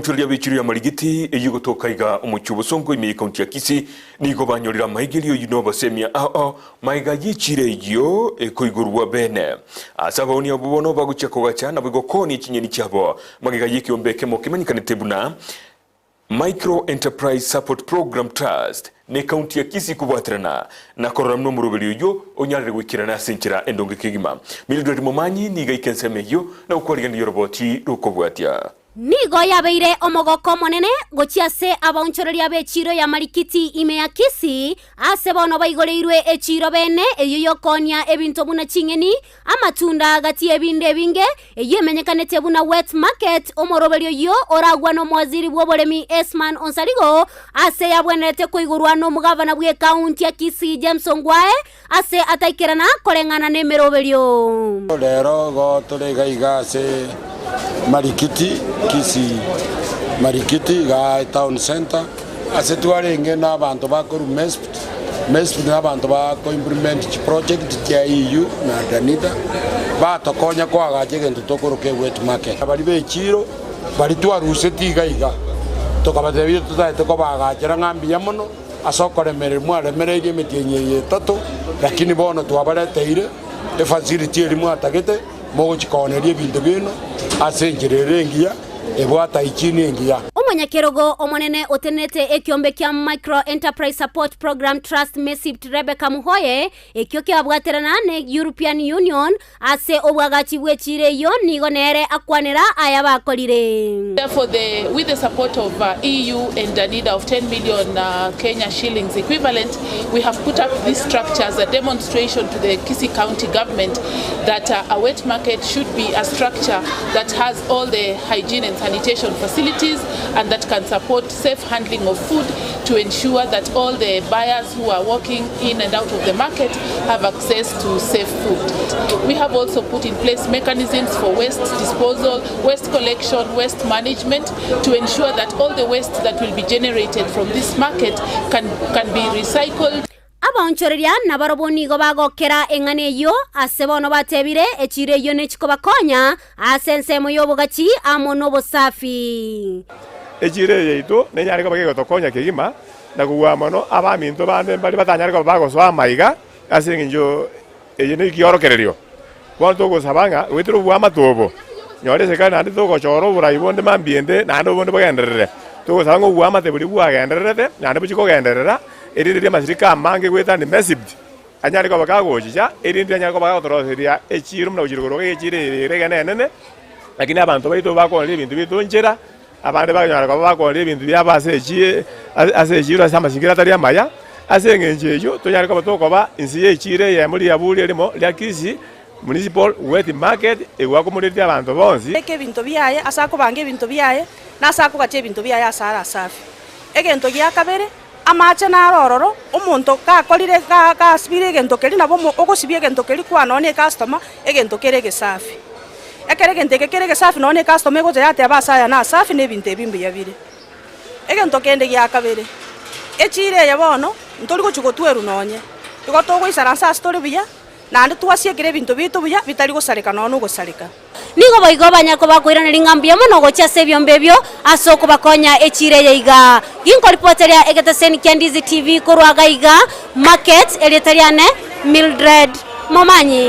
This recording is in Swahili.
Abanchoria bichiri ya marigiti eyigotoka iga umuchubo songo ime county ya Kisii nigo banyorira mahigilio yinova semia maiga yichire yo koigurwa bene asaba oni abubono bagucha kogacha na bigokoni chinyeni cyabo magiga yikiombeke mo kimanyikanite buna Micro Enterprise Support Program Trust ne county ya Kisii kubwatirana na koramno murubiri yo onyarire gwikirana senkira endonge kigima Mildred Momanyi niga ikenseme yo na ukorigani yoroboti rukobwatia Nigo yabeire omogoko monene gochiase abanchoreria bechiro ya marikiti ime ya Kisii ase bono baigoreirwe echiro bene eyoyokonia ebinto buna chingeni amatunda gati ebinde binge eyemenyekanete buna wet market omoroberio yo oragwa no mwaziri bwoboremi Esman Onsarigo ase yabwenete kuigurwa no mugavana bwe county ya Kisii James Ongwae ase ataikirana korengana ne meroberio lero go tolega igase marikiti Kisii marikiti ga town center ase tuarenge na abantu bakoru mesp na abantu bako implement project ya EU na Danida batokonya kwagaje gento tokoroke wet market abali bechiro bali twaruse tiga tokabatebiyo tutaite ko bagajera ngambi ya muno asokoremere mwaremereje metienye tato lakini bono twabaleteire e facility eri mwatagete mogo chikonerie bintu bino asengererengia ebwata ichini engia Omonyakerogo omonene otenete ekiombe kya Micro Enterprise Support Program Trust Mesip Rebecca Muhoye ekyo kyabwaterana ne European Union ase obwagachi bwechire yo nigonere akwanera ayabakolire. Therefore with the support of EU and Danida of 10 million Kenya shillings equivalent, we have put up this structure as a demonstration to the Kisii County government that a wet market should be a structure that has all the hygiene and sanitation facilities and that can support safe handling of food to ensure that all the buyers who are walking in and out of the market have access to safe food. We have also put in place mechanisms for waste disposal, waste collection, waste management to ensure that all the waste that will be generated from this market can be recycled. Abanchoreria na baroboni go bagokera engane yo asebono batebire echire yo nechiko bakonya asense moyo bogachi amono bosafi echire yeito nenyari ko bagego tokonya kigima na kuwa mono abaminto bande bali batanyari ko bagoso amaiga asenginjo eyene kiorokererio kwanto go sabanga wetro bwa matobo nyore sekana ndi to go choro burai bonde mambiende na ndo bonde bagenderere to go sango bwa matebuli bwa genderere na ndo buchiko genderera erinde masirika mange gweta ni mesibdi anyari ko bakagochicha erinde anyari ko bakatoroseria echiro mna uchirogoro echire regane nene lakini abantu baito bakole ibintu bitonjera abande baganyara ko bakole ibintu byabase echie ase echiro asamasingira tari amaya ase ngenjejo tonyari ko batoko ba insi echire ya muri yabuli elimo lya Kisii municipal wet market egwako muri lya abantu bonzi eke bintu byaye asako bange bintu byaye nasako gache bintu byaye asara safi egento gya kabere amache na rororo omuntu kakolire kasibire egento keri nabo ogosibie egento keri kwa none customer egento kerege safi ekere genteke kerege safi none customer goje yate abasaya na safi ne bintu ebimbi yabire egento kende gya kabere echire yabono ntori gochugotweru nonye igotogo isaransa story biya nandi twasiekire bintu bitu biya bitari gosareka none gosareka nigo boigo banyako bakwirana lingambia mono gochase byombebyo asoko bakonya echire yaiga ginko reporteria egeteseni kya Ndizi TV kurwaga iga market elitariane Mildred Momanyi.